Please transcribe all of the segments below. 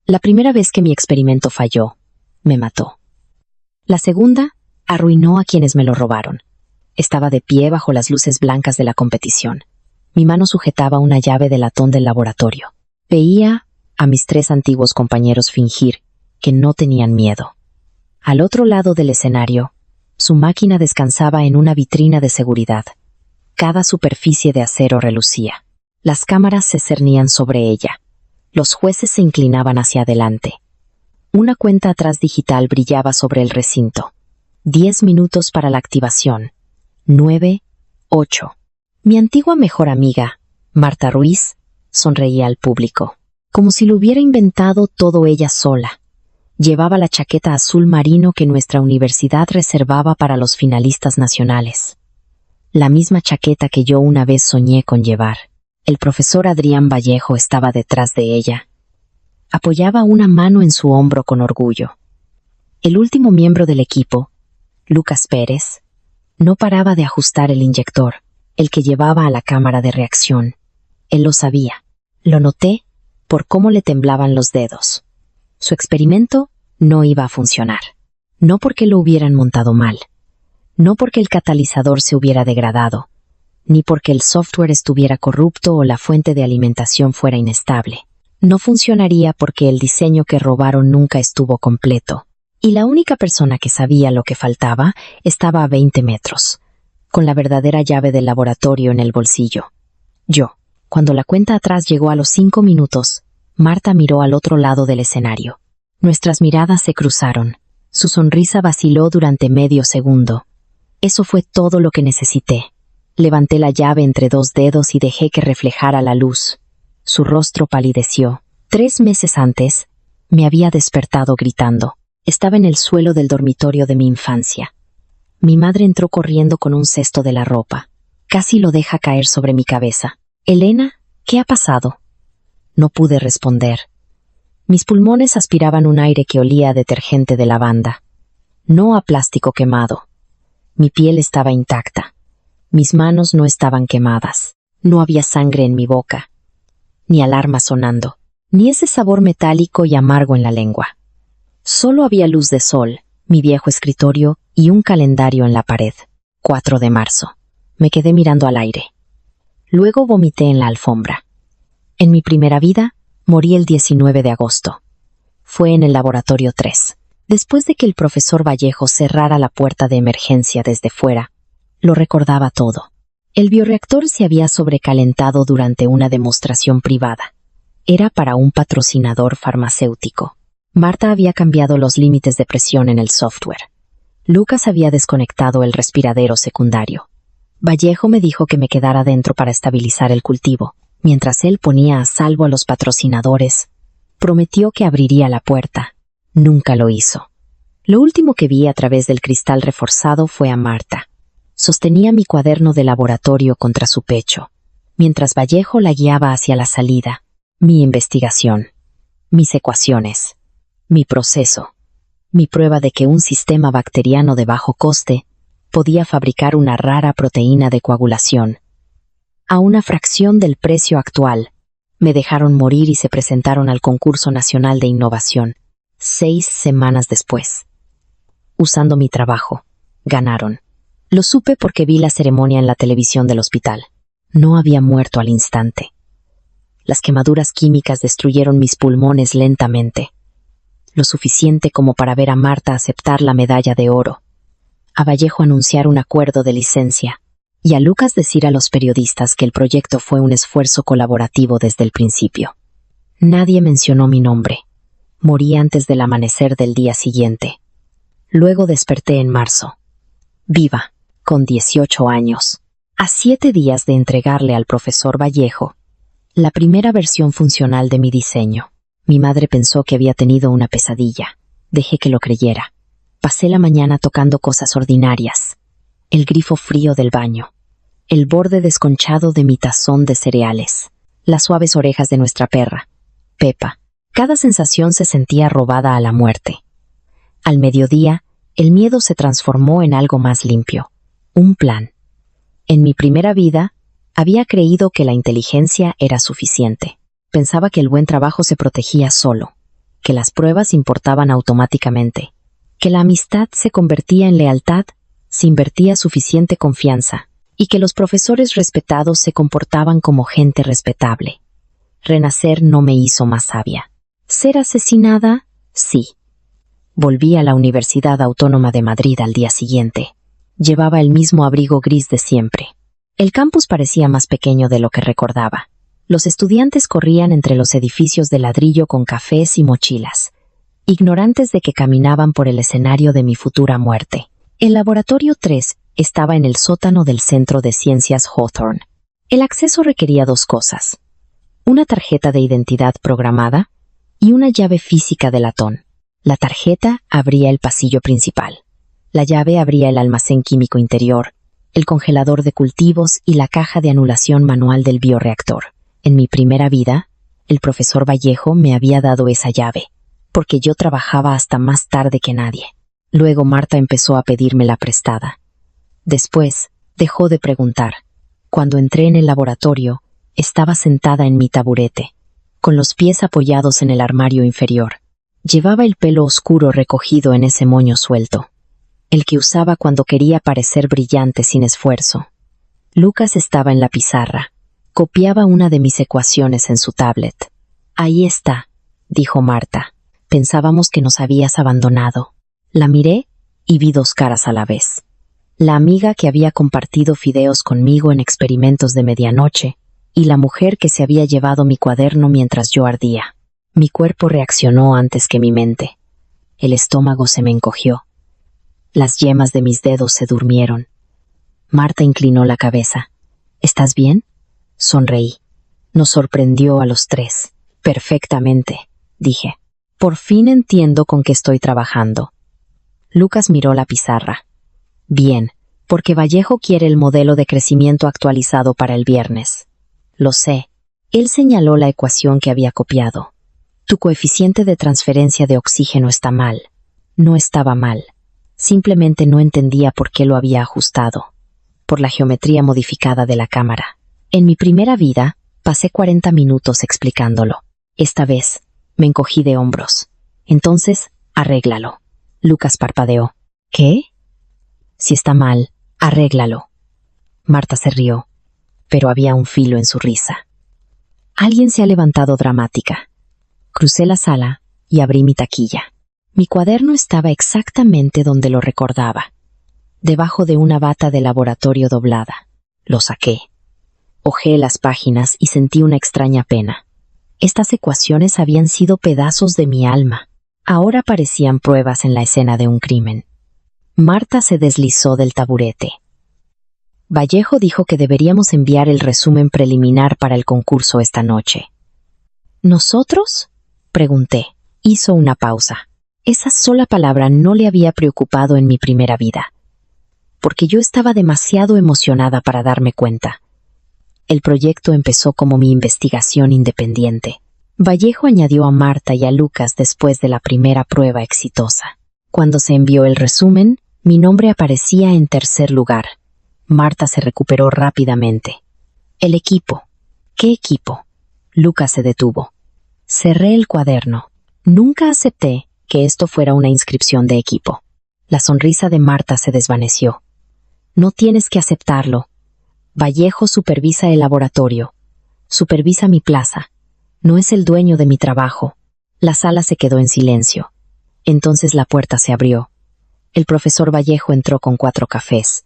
La primera vez que mi experimento falló, me mató. La segunda, arruinó a quienes me lo robaron. Estaba de pie bajo las luces blancas de la competición. Mi mano sujetaba una llave de latón del laboratorio. Veía a mis 3 antiguos compañeros fingir que no tenían miedo. Al otro lado del escenario, su máquina descansaba en una vitrina de seguridad. Cada superficie de acero relucía. Las cámaras se cernían sobre ella. Los jueces se inclinaban hacia adelante. Una cuenta atrás digital brillaba sobre el recinto. 10 minutos para la activación. 9, 8. Mi antigua mejor amiga, Marta Ruiz, sonreía al público, como si lo hubiera inventado todo ella sola. Llevaba la chaqueta azul marino que nuestra universidad reservaba para los finalistas nacionales. La misma chaqueta que yo una vez soñé con llevar. El profesor Adrián Vallejo estaba detrás de ella. Apoyaba una mano en su hombro con orgullo. El último miembro del equipo, Lucas Pérez, no paraba de ajustar el inyector, el que llevaba a la cámara de reacción. Él lo sabía. Lo noté por cómo le temblaban los dedos. Su experimento no iba a funcionar. No porque lo hubieran montado mal. No porque el catalizador se hubiera degradado, ni porque el software estuviera corrupto o la fuente de alimentación fuera inestable. No funcionaría porque el diseño que robaron nunca estuvo completo. Y la única persona que sabía lo que faltaba estaba a 20 metros, con la verdadera llave del laboratorio en el bolsillo. Yo. Cuando la cuenta atrás llegó a los 5 minutos, Marta miró al otro lado del escenario. Nuestras miradas se cruzaron. Su sonrisa vaciló durante medio segundo. Eso fue todo lo que necesité. Levanté la llave entre 2 dedos y dejé que reflejara la luz. Su rostro palideció. 3 meses antes, me había despertado gritando. Estaba en el suelo del dormitorio de mi infancia. Mi madre entró corriendo con un cesto de la ropa. Casi lo deja caer sobre mi cabeza. «Elena, ¿qué ha pasado?» No pude responder. Mis pulmones aspiraban un aire que olía a detergente de lavanda, no a plástico quemado. Mi piel estaba intacta. Mis manos no estaban quemadas. No había sangre en mi boca, ni alarma sonando, ni ese sabor metálico y amargo en la lengua. Solo había luz de sol, mi viejo escritorio y un calendario en la pared. 4 de marzo. Me quedé mirando al aire. Luego vomité en la alfombra. En mi primera vida, morí el 19 de agosto. Fue en el laboratorio 3. Después de que el profesor Vallejo cerrara la puerta de emergencia desde fuera, lo recordaba todo. El bioreactor se había sobrecalentado durante una demostración privada. Era para un patrocinador farmacéutico. Marta había cambiado los límites de presión en el software. Lucas había desconectado el respiradero secundario. Vallejo me dijo que me quedara dentro para estabilizar el cultivo, mientras él ponía a salvo a los patrocinadores. Prometió que abriría la puerta. Nunca lo hizo. Lo último que vi a través del cristal reforzado fue a Marta. Sostenía mi cuaderno de laboratorio contra su pecho, mientras Vallejo la guiaba hacia la salida. Mi investigación, mis ecuaciones, mi proceso, mi prueba de que un sistema bacteriano de bajo coste podía fabricar una rara proteína de coagulación. A una fracción del precio actual, me dejaron morir y se presentaron al Concurso Nacional de Innovación. 6 semanas después. Usando mi trabajo, ganaron. Lo supe porque vi la ceremonia en la televisión del hospital. No había muerto al instante. Las quemaduras químicas destruyeron mis pulmones lentamente. Lo suficiente como para ver a Marta aceptar la medalla de oro, a Vallejo anunciar un acuerdo de licencia, y a Lucas decir a los periodistas que el proyecto fue un esfuerzo colaborativo desde el principio. Nadie mencionó mi nombre. Morí antes del amanecer del día siguiente. Luego desperté en marzo. Viva, con 18 años. A 7 días de entregarle al profesor Vallejo la primera versión funcional de mi diseño. Mi madre pensó que había tenido una pesadilla. Dejé que lo creyera. Pasé la mañana tocando cosas ordinarias. El grifo frío del baño. El borde desconchado de mi tazón de cereales. Las suaves orejas de nuestra perra, Pepa. Cada sensación se sentía robada a la muerte. Al mediodía, el miedo se transformó en algo más limpio. Un plan. En mi primera vida, había creído que la inteligencia era suficiente. Pensaba que el buen trabajo se protegía solo, que las pruebas importaban automáticamente, que la amistad se convertía en lealtad si invertía suficiente confianza, y que los profesores respetados se comportaban como gente respetable. Renacer no me hizo más sabia. ¿Ser asesinada? Sí. Volví a la Universidad Autónoma de Madrid al día siguiente. Llevaba el mismo abrigo gris de siempre. El campus parecía más pequeño de lo que recordaba. Los estudiantes corrían entre los edificios de ladrillo con cafés y mochilas, ignorantes de que caminaban por el escenario de mi futura muerte. El laboratorio 3 estaba en el sótano del Centro de Ciencias Hawthorne. El acceso requería 2 cosas: una tarjeta de identidad programada y una llave física de latón. La tarjeta abría el pasillo principal. La llave abría el almacén químico interior, el congelador de cultivos y la caja de anulación manual del bioreactor. En mi primera vida, el profesor Vallejo me había dado esa llave, porque yo trabajaba hasta más tarde que nadie. Luego Marta empezó a pedírmela prestada. Después, dejó de preguntar. Cuando entré en el laboratorio, estaba sentada en mi taburete, con los pies apoyados en el armario inferior. Llevaba el pelo oscuro recogido en ese moño suelto, el que usaba cuando quería parecer brillante sin esfuerzo. Lucas estaba en la pizarra. Copiaba una de mis ecuaciones en su tablet. «Ahí está», dijo Marta. «Pensábamos que nos habías abandonado». La miré y vi 2 caras a la vez. La amiga que había compartido fideos conmigo en experimentos de medianoche y la mujer que se había llevado mi cuaderno mientras yo ardía. Mi cuerpo reaccionó antes que mi mente. El estómago se me encogió. Las yemas de mis dedos se durmieron. Marta inclinó la cabeza. «¿Estás bien?» Sonreí. Nos sorprendió a los 3. «Perfectamente», dije. «Por fin entiendo con qué estoy trabajando». Lucas miró la pizarra. «Bien, porque Vallejo quiere el modelo de crecimiento actualizado para el viernes». «Lo sé». Él señaló la ecuación que había copiado. «Tu coeficiente de transferencia de oxígeno está mal». No estaba mal. Simplemente no entendía por qué lo había ajustado. Por la geometría modificada de la cámara. En mi primera vida, pasé 40 minutos explicándolo. Esta vez, me encogí de hombros. «Entonces, arréglalo». Lucas parpadeó. «¿Qué?» «Si está mal, arréglalo». Marta se rió, pero había un filo en su risa. Alguien se ha levantado dramática. Crucé la sala y abrí mi taquilla. Mi cuaderno estaba exactamente donde lo recordaba, debajo de una bata de laboratorio doblada. Lo saqué. Hojé las páginas y sentí una extraña pena. Estas ecuaciones habían sido pedazos de mi alma. Ahora parecían pruebas en la escena de un crimen. Marta se deslizó del taburete. «Vallejo dijo que deberíamos enviar el resumen preliminar para el concurso esta noche». «¿Nosotros?», pregunté. Hizo una pausa. Esa sola palabra no le había preocupado en mi primera vida, porque yo estaba demasiado emocionada para darme cuenta. El proyecto empezó como mi investigación independiente. Vallejo añadió a Marta y a Lucas después de la primera prueba exitosa. Cuando se envió el resumen, mi nombre aparecía en 3er lugar. Marta se recuperó rápidamente. «El equipo». «¿Qué equipo?». Lucas se detuvo. Cerré el cuaderno. Nunca acepté que esto fuera una inscripción de equipo. La sonrisa de Marta se desvaneció. «No tienes que aceptarlo. Vallejo supervisa el laboratorio. Supervisa mi plaza. No es el dueño de mi trabajo». La sala se quedó en silencio. Entonces la puerta se abrió. El profesor Vallejo entró con 4 cafés,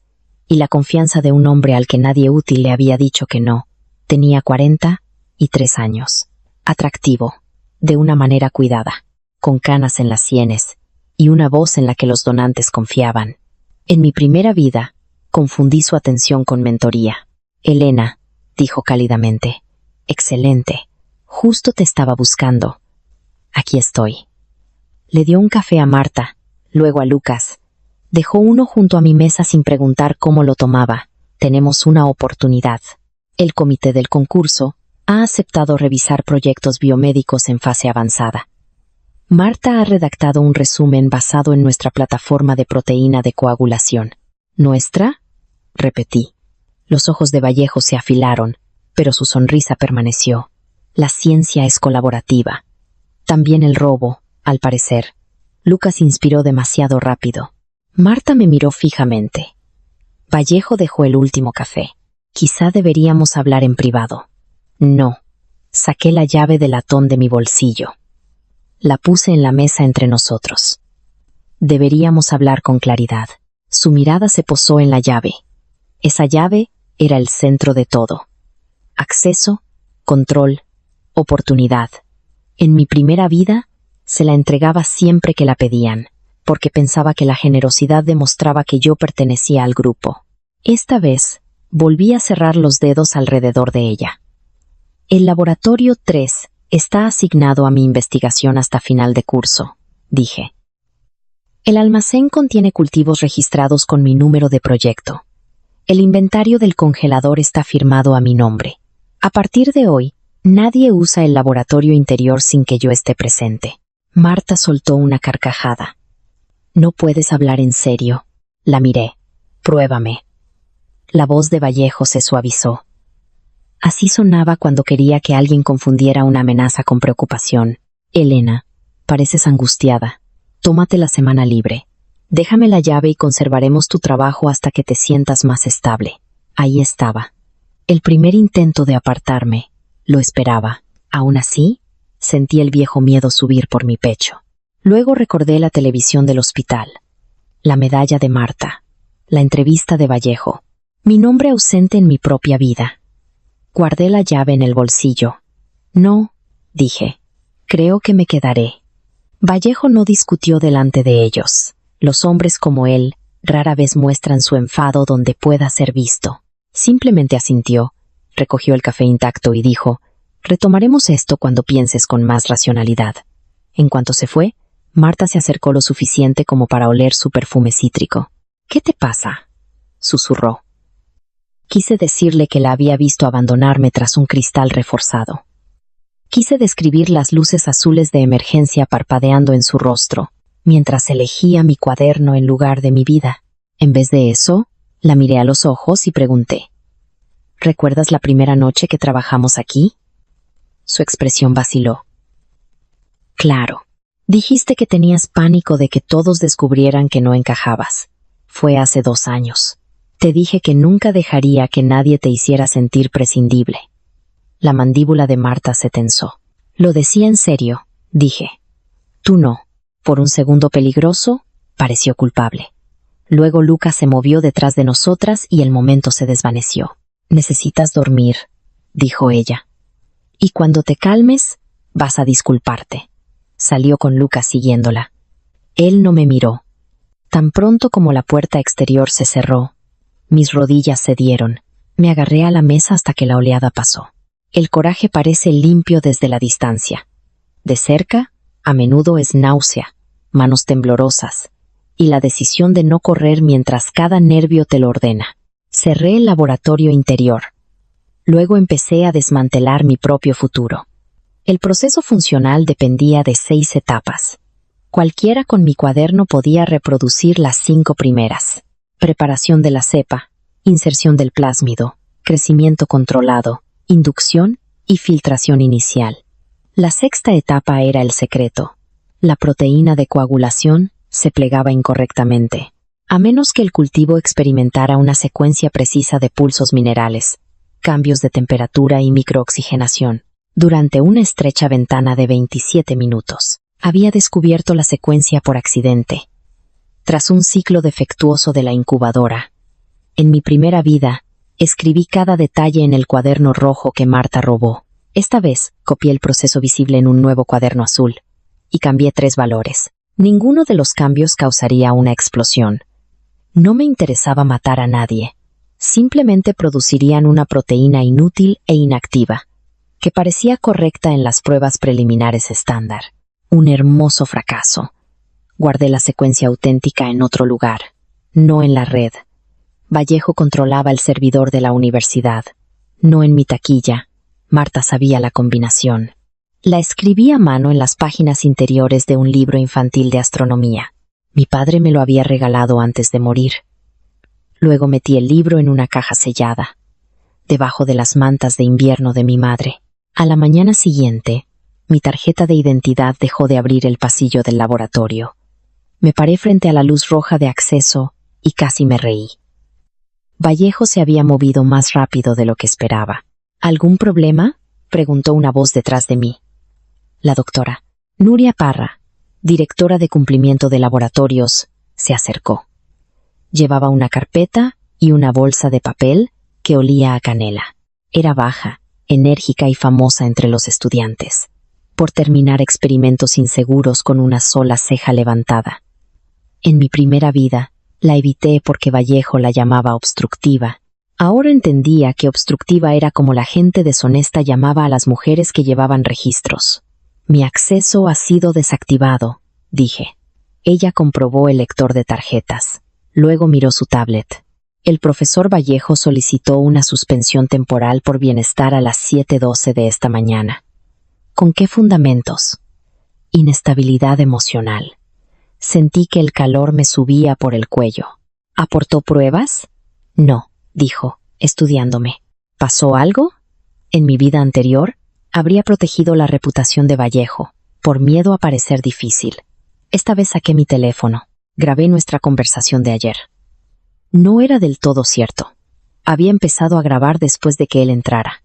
y la confianza de un hombre al que nadie útil le había dicho que no. Tenía 43 años. Atractivo, de una manera cuidada, con canas en las sienes, y una voz en la que los donantes confiaban. En mi primera vida, confundí su atención con mentoría. «Elena», dijo cálidamente. «Excelente. Justo te estaba buscando. Aquí estoy». Le dio un café a Marta, luego a Lucas. Dejó uno junto a mi mesa sin preguntar cómo lo tomaba. «Tenemos una oportunidad. El comité del concurso ha aceptado revisar proyectos biomédicos en fase avanzada. Marta ha redactado un resumen basado en nuestra plataforma de proteína de coagulación». «¿Nuestra?», repetí. Los ojos de Vallejo se afilaron, pero su sonrisa permaneció. «La ciencia es colaborativa. También el robo, Al parecer, Lucas inspiró demasiado rápido. Marta me miró fijamente. Vallejo dejó el último café. Quizá deberíamos hablar en privado. No. Saqué la llave del latón de mi bolsillo. La puse en la mesa entre nosotros. Deberíamos hablar con claridad. Su mirada se posó en la llave. Esa llave era el centro de todo. Acceso, control, oportunidad. En mi primera vida, se la entregaba siempre que la pedían, porque pensaba que la generosidad demostraba que yo pertenecía al grupo. Esta vez, volví a cerrar los dedos alrededor de ella. El laboratorio 3 está asignado a mi investigación hasta final de curso, dije. El almacén contiene cultivos registrados con mi número de proyecto. El inventario del congelador está firmado a mi nombre. A partir de hoy, nadie usa el laboratorio interior sin que yo esté presente. Marta soltó una carcajada. No puedes hablar en serio. La miré. Pruébame. La voz de Vallejo se suavizó. Así sonaba cuando quería que alguien confundiera una amenaza con preocupación. Elena, pareces angustiada. Tómate la semana libre. Déjame la llave y conservaremos tu trabajo hasta que te sientas más estable. Ahí estaba. El primer intento de apartarme. Lo esperaba. Aún así, sentí el viejo miedo subir por mi pecho. Luego recordé la televisión del hospital. La medalla de Marta. La entrevista de Vallejo. Mi nombre ausente en mi propia vida. Guardé la llave en el bolsillo. No, dije. Creo que me quedaré. Vallejo no discutió delante de ellos. Los hombres como él rara vez muestran su enfado donde pueda ser visto. Simplemente asintió, recogió el café intacto y dijo, retomaremos esto cuando pienses con más racionalidad. En cuanto se fue, Marta se acercó lo suficiente como para oler su perfume cítrico. ¿Qué te pasa?, susurró. Quise decirle que la había visto abandonarme tras un cristal reforzado. Quise describir las luces azules de emergencia parpadeando en su rostro, mientras elegía mi cuaderno en lugar de mi vida. En vez de eso, la miré a los ojos y pregunté, ¿recuerdas la primera noche que trabajamos aquí? Su expresión vaciló. Claro. Dijiste que tenías pánico de que todos descubrieran que no encajabas. Fue hace 2 años. Te dije que nunca dejaría que nadie te hiciera sentir prescindible. La mandíbula de Marta se tensó. Lo decía en serio, dije. Tú no. Por un segundo peligroso, pareció culpable. Luego Lucas se movió detrás de nosotras y el momento se desvaneció. Necesitas dormir, dijo ella. Y cuando te calmes, vas a disculparte. Salió con Lucas siguiéndola. Él no me miró. Tan pronto como la puerta exterior se cerró, mis rodillas cedieron. Me agarré a la mesa hasta que la oleada pasó. El coraje parece limpio desde la distancia. De cerca, a menudo es náusea, manos temblorosas, y la decisión de no correr mientras cada nervio te lo ordena. Cerré el laboratorio interior. Luego empecé a desmantelar mi propio futuro. El proceso funcional dependía de 6 etapas. Cualquiera con mi cuaderno podía reproducir las 5 primeras. Preparación de la cepa, inserción del plásmido, crecimiento controlado, inducción y filtración inicial. La 6ª etapa era el secreto. La proteína de coagulación se plegaba incorrectamente, a menos que el cultivo experimentara una secuencia precisa de pulsos minerales, cambios de temperatura y microoxigenación. Durante una estrecha ventana de 27 minutos, había descubierto la secuencia por accidente. Tras un ciclo defectuoso de la incubadora, en mi primera vida, escribí cada detalle en el cuaderno rojo que Marta robó. Esta vez, copié el proceso visible en un nuevo cuaderno azul, y cambié 3 valores. Ninguno de los cambios causaría una explosión. No me interesaba matar a nadie. Simplemente producirían una proteína inútil e inactiva, que parecía correcta en las pruebas preliminares estándar. Un hermoso fracaso. Guardé la secuencia auténtica en otro lugar, no en la red. Vallejo controlaba el servidor de la universidad, no en mi taquilla. Marta sabía la combinación. La escribí a mano en las páginas interiores de un libro infantil de astronomía. Mi padre me lo había regalado antes de morir. Luego metí el libro en una caja sellada, debajo de las mantas de invierno de mi madre. A la mañana siguiente, Mi tarjeta de identidad dejó de abrir el pasillo del laboratorio. Me paré frente a la luz roja de acceso y casi me reí. Vallejo se había movido más rápido de lo que esperaba. ¿Algún problema?, preguntó una voz detrás de mí. La doctora Nuria Parra, directora de cumplimiento de laboratorios, se acercó. Llevaba una carpeta y una bolsa de papel que olía a canela. Era baja, enérgica y famosa entre los estudiantes, por terminar experimentos inseguros con una sola ceja levantada. En mi primera vida, la evité porque Vallejo la llamaba obstructiva. Ahora entendía que obstructiva era como la gente deshonesta llamaba a las mujeres que llevaban registros. Mi acceso ha sido desactivado, dije. Ella comprobó el lector de tarjetas. Luego miró su tablet. El profesor Vallejo solicitó una suspensión temporal por bienestar a las 7:12 de esta mañana. ¿Con qué fundamentos? Inestabilidad emocional. Sentí que el calor me subía por el cuello. ¿Aportó pruebas? No, dijo, estudiándome. ¿Pasó algo? En mi vida anterior, habría protegido la reputación de Vallejo, por miedo a parecer difícil. Esta vez saqué mi teléfono. Grabé nuestra conversación de ayer. No era del todo cierto. Había empezado a grabar después de que él entrara,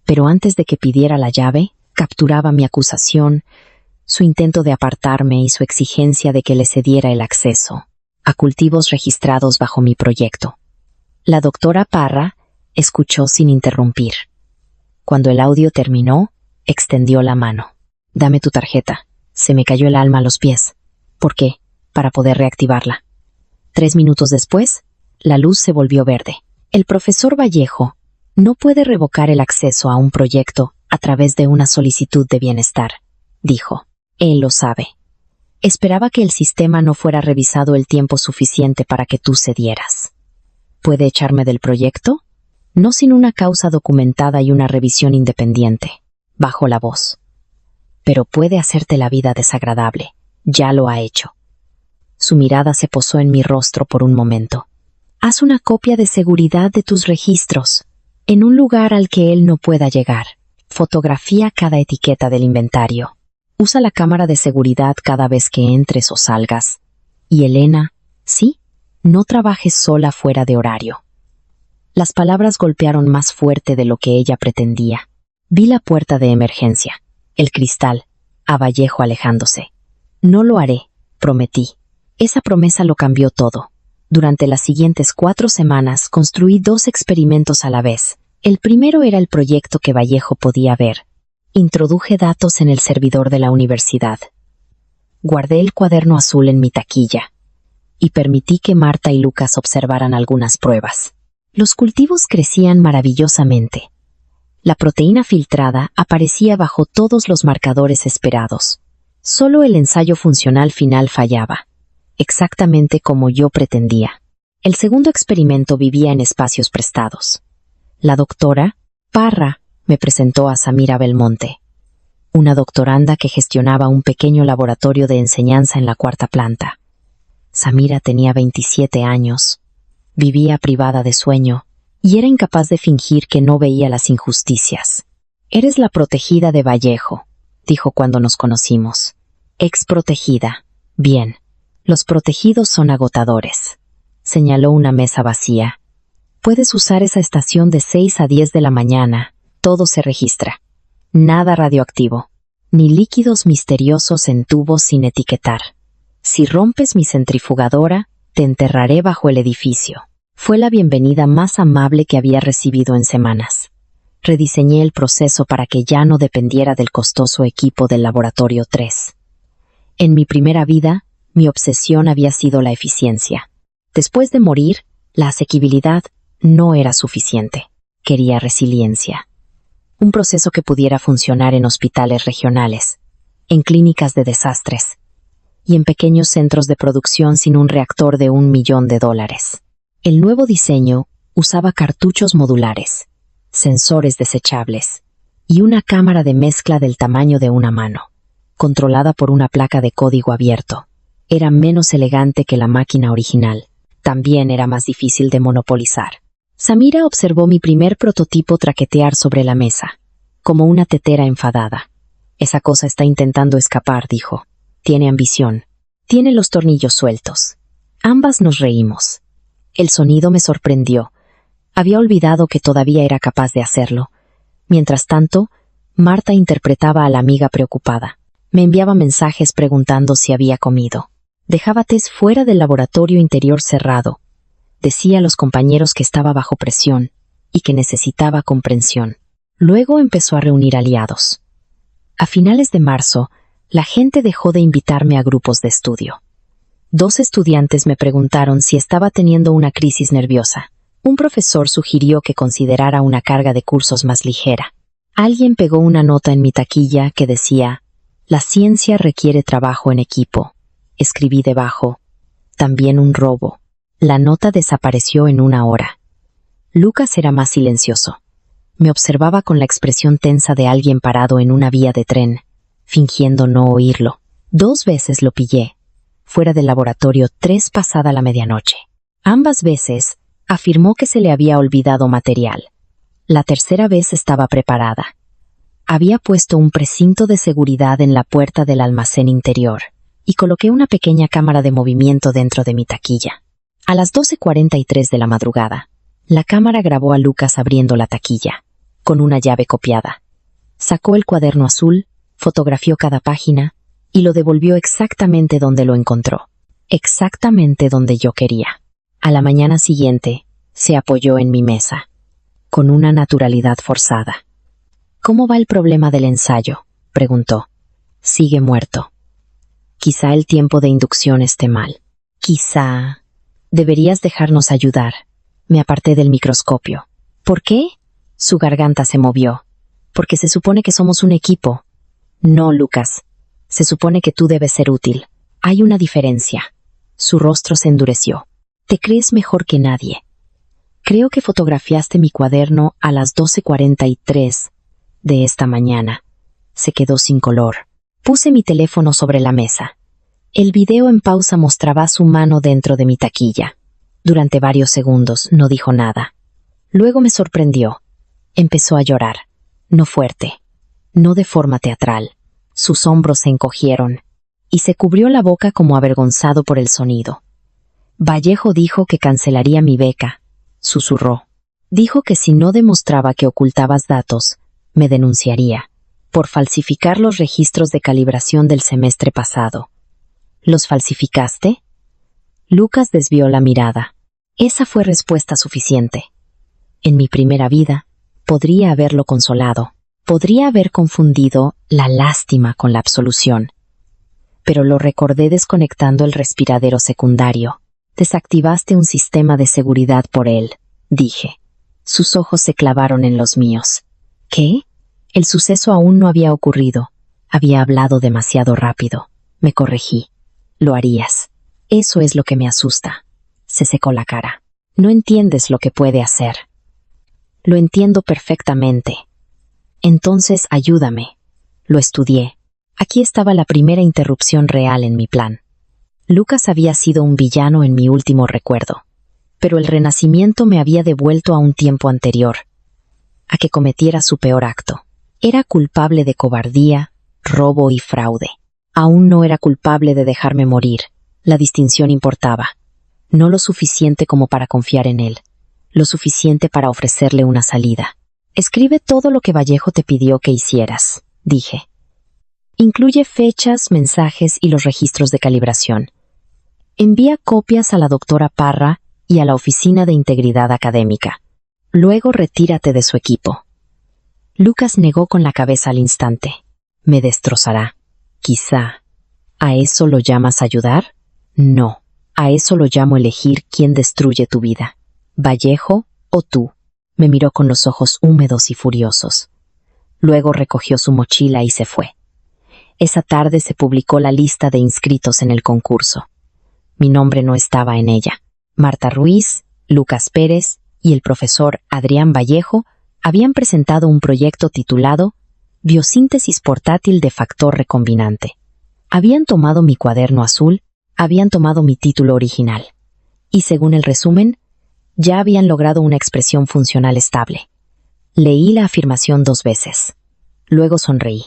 pero antes de que pidiera la llave, capturaba mi acusación, su intento de apartarme y su exigencia de que le cediera el acceso a cultivos registrados bajo mi proyecto. La doctora Parra escuchó sin interrumpir. Cuando el audio terminó, extendió la mano. «Dame tu tarjeta». Se me cayó el alma a los pies. ¿Por qué? Para poder reactivarla. 3 minutos después, la luz se volvió verde. El profesor Vallejo no puede revocar el acceso a un proyecto a través de una solicitud de bienestar, dijo. Él lo sabe. Esperaba que el sistema no fuera revisado el tiempo suficiente para que tú cedieras. ¿Puede echarme del proyecto? No sin una causa documentada y una revisión independiente. Bajó la voz. Pero puede hacerte la vida desagradable. Ya lo ha hecho. Su mirada se posó en mi rostro por un momento. Haz una copia de seguridad de tus registros, en un lugar al que él no pueda llegar. Fotografía cada etiqueta del inventario. Usa la cámara de seguridad cada vez que entres o salgas. Y Elena, sí, no trabajes sola fuera de horario. Las palabras golpearon más fuerte de lo que ella pretendía. Vi la puerta de emergencia, el cristal, a Vallejo alejándose. No lo haré, prometí. Esa promesa lo cambió todo. Durante las siguientes 4 semanas construí 2 experimentos a la vez. El primero era el proyecto que Vallejo podía ver. Introduje datos en el servidor de la universidad. Guardé el cuaderno azul en mi taquilla y permití que Marta y Lucas observaran algunas pruebas. Los cultivos crecían maravillosamente. La proteína filtrada aparecía bajo todos los marcadores esperados. Solo el ensayo funcional final fallaba, exactamente como yo pretendía. El segundo experimento vivía en espacios prestados. La doctora Parra me presentó a Samira Belmonte, una doctoranda que gestionaba un pequeño laboratorio de enseñanza en la 4ª planta. Samira tenía 27 años, vivía privada de sueño y era incapaz de fingir que no veía las injusticias. «Eres la protegida de Vallejo», dijo cuando nos conocimos. «Exprotegida. Bien. Los protegidos son agotadores», señaló una mesa vacía. «Puedes usar esa estación de 6 a 10 de la mañana. Todo se registra. Nada radioactivo. Ni líquidos misteriosos en tubos sin etiquetar. Si rompes mi centrifugadora, te enterraré bajo el edificio». Fue la bienvenida más amable que había recibido en semanas. Rediseñé el proceso para que ya no dependiera del costoso equipo del laboratorio 3. En mi primera vida, mi obsesión había sido la eficiencia. Después de morir, la asequibilidad no era suficiente. Quería resiliencia. Un proceso que pudiera funcionar en hospitales regionales, en clínicas de desastres y en pequeños centros de producción sin un reactor de $1 millón. El nuevo diseño usaba cartuchos modulares, sensores desechables y una cámara de mezcla del tamaño de una mano, controlada por una placa de código abierto. Era menos elegante que la máquina original. También era más difícil de monopolizar. Samira observó mi primer prototipo traquetear sobre la mesa, como una tetera enfadada. Esa cosa está intentando escapar, dijo. Tiene ambición. Tiene los tornillos sueltos. Ambas nos reímos. El sonido me sorprendió. Había olvidado que todavía era capaz de hacerlo. Mientras tanto, Marta interpretaba a la amiga preocupada. Me enviaba mensajes preguntando si había comido. Dejaba Tess fuera del laboratorio interior cerrado. Decía a los compañeros que estaba bajo presión y que necesitaba comprensión. Luego empezó a reunir aliados. A finales de marzo, la gente dejó de invitarme a grupos de estudio. 2 estudiantes me preguntaron si estaba teniendo una crisis nerviosa. Un profesor sugirió que considerara una carga de cursos más ligera. Alguien pegó una nota en mi taquilla que decía: «La ciencia requiere trabajo en equipo». Escribí debajo: «También un robo». La nota desapareció en 1 hora. Lucas era más silencioso. Me observaba con la expresión tensa de alguien parado en una vía de tren, fingiendo no oírlo. 2 veces lo pillé, fuera del laboratorio 3 pasada la medianoche. Ambas veces afirmó que se le había olvidado material. La tercera vez estaba preparada. Había puesto un precinto de seguridad en la puerta del almacén interior y coloqué una pequeña cámara de movimiento dentro de mi taquilla. A las 12:43 de la madrugada, la cámara grabó a Lucas abriendo la taquilla, con una llave copiada. Sacó el cuaderno azul, fotografió cada página y lo devolvió exactamente donde lo encontró, exactamente donde yo quería. A la mañana siguiente, se apoyó en mi mesa, con una naturalidad forzada. «¿Cómo va el problema del ensayo?», preguntó. «Sigue muerto. Quizá el tiempo de inducción esté mal. Quizá... Deberías dejarnos ayudar». Me aparté del microscopio. «¿Por qué?». Su garganta se movió. «Porque se supone que somos un equipo». «No, Lucas. Se supone que tú debes ser útil. Hay una diferencia». Su rostro se endureció. «Te crees mejor que nadie. Creo que fotografiaste mi cuaderno a las 12:43 de esta mañana». Se quedó sin color. Puse mi teléfono sobre la mesa. El video en pausa mostraba su mano dentro de mi taquilla. Durante varios segundos no dijo nada. Luego me sorprendió. Empezó a llorar. No fuerte, no de forma teatral. Sus hombros se encogieron y se cubrió la boca como avergonzado por el sonido. «Vallejo dijo que cancelaría mi beca», susurró. «Dijo que si no demostraba que ocultabas datos, me denunciaría por falsificar los registros de calibración del semestre pasado». «¿Los falsificaste?». Lucas desvió la mirada. Esa fue respuesta suficiente. En mi primera vida, podría haberlo consolado. Podría haber confundido la lástima con la absolución. Pero lo recordé desconectando el respiradero secundario. «Desactivaste un sistema de seguridad por él», dije. Sus ojos se clavaron en los míos. «¿Qué?». El suceso aún no había ocurrido. Había hablado demasiado rápido. Me corregí. «Lo harías. Eso es lo que me asusta». Se secó la cara. «No entiendes lo que puede hacer». «Lo entiendo perfectamente». «Entonces ayúdame». Lo estudié. Aquí estaba la primera interrupción real en mi plan. Lucas había sido un villano en mi último recuerdo, pero el renacimiento me había devuelto a un tiempo anterior, a que cometiera su peor acto. Era culpable de cobardía, robo y fraude. Aún no era culpable de dejarme morir. La distinción importaba. No lo suficiente como para confiar en él, lo suficiente para ofrecerle una salida. «Escribe todo lo que Vallejo te pidió que hicieras», dije. «Incluye fechas, mensajes y los registros de calibración. Envía copias a la doctora Parra y a la Oficina de Integridad Académica. Luego retírate de su equipo». Lucas negó con la cabeza al instante. «Me destrozará». «Quizá». ¿A eso lo llamas ayudar? No. A eso lo llamo elegir quién destruye tu vida. ¿Vallejo o tú?» Me miró con los ojos húmedos y furiosos. Luego recogió su mochila y se fue. Esa tarde se publicó la lista de inscritos en el concurso. Mi nombre no estaba en ella. Marta Ruiz, Lucas Pérez y el profesor Adrián Vallejo habían presentado un proyecto titulado Biosíntesis portátil de factor recombinante. Habían tomado mi cuaderno azul, habían tomado mi título original. Y según el resumen, ya habían logrado una expresión funcional estable. Leí la afirmación 2 veces. Luego sonreí.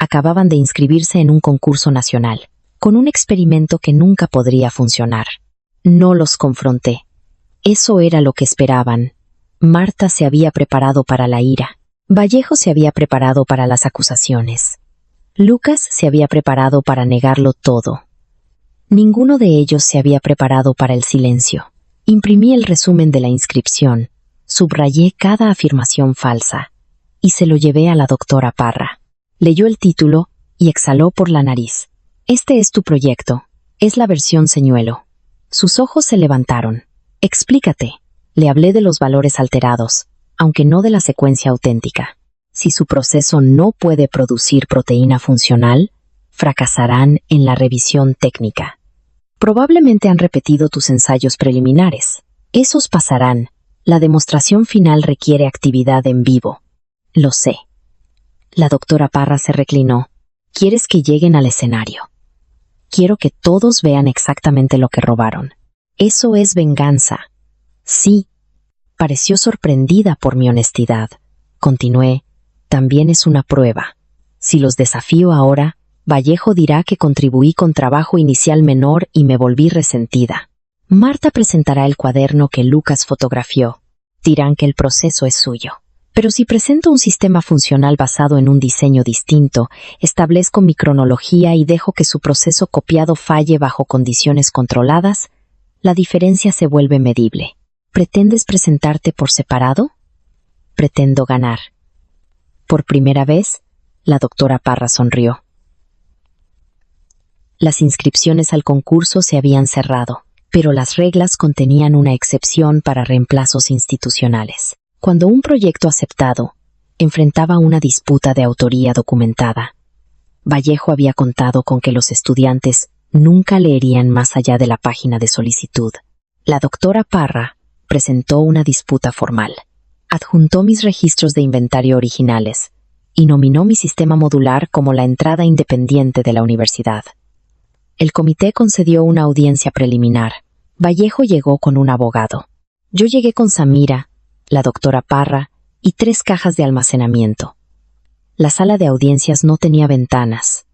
Acababan de inscribirse en un concurso nacional, con un experimento que nunca podría funcionar. No los confronté. Eso era lo que esperaban. Marta se había preparado para la ira. Vallejo se había preparado para las acusaciones. Lucas se había preparado para negarlo todo. Ninguno de ellos se había preparado para el silencio. Imprimí el resumen de la inscripción, subrayé cada afirmación falsa y se lo llevé a la doctora Parra. Leyó el título y exhaló por la nariz. Este es tu proyecto. Es la versión señuelo. Sus ojos se levantaron. Explícate. Le hablé de los valores alterados, aunque no de la secuencia auténtica. Si su proceso no puede producir proteína funcional, fracasarán en la revisión técnica. Probablemente han repetido tus ensayos preliminares. Esos pasarán. La demostración final requiere actividad en vivo. Lo sé. La doctora Parra se reclinó. ¿Quieres que lleguen al escenario? Quiero que todos vean exactamente lo que robaron. Eso es venganza. Sí. Pareció sorprendida por mi honestidad. Continué. También es una prueba. Si los desafío ahora, Vallejo dirá que contribuí con trabajo inicial menor y me volví resentida. Marta presentará el cuaderno que Lucas fotografió. Dirán que el proceso es suyo. Pero si presento un sistema funcional basado en un diseño distinto, establezco mi cronología y dejo que su proceso copiado falle bajo condiciones controladas, la diferencia se vuelve medible. ¿Pretendes presentarte por separado? Pretendo ganar. Por primera vez, la doctora Parra sonrió. Las inscripciones al concurso se habían cerrado, pero las reglas contenían una excepción para reemplazos institucionales. Cuando un proyecto aceptado enfrentaba una disputa de autoría documentada, Vallejo había contado con que los estudiantes nunca leerían más allá de la página de solicitud. La doctora Parra presentó una disputa formal, adjuntó mis registros de inventario originales y nominó mi sistema modular como la entrada independiente de la universidad. El comité concedió una audiencia preliminar. Vallejo llegó con un abogado. Yo llegué con Samira, la doctora Parra y 3 cajas de almacenamiento. La sala de audiencias no tenía ventanas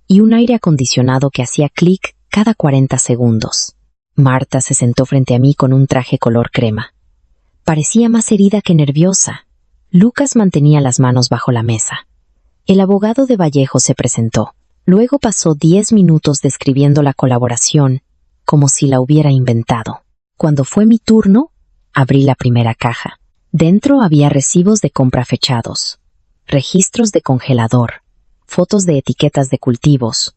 y un aire acondicionado que hacía clic cada 40 segundos. Marta se sentó frente a mí con un traje color crema. Parecía más herida que nerviosa. Lucas mantenía las manos bajo la mesa. El abogado de Vallejo se presentó. Luego pasó 10 minutos describiendo la colaboración, como si la hubiera inventado. Cuando fue mi turno, abrí la primera caja. Dentro había recibos de compra fechados, registros de congelador, fotos de etiquetas de cultivos,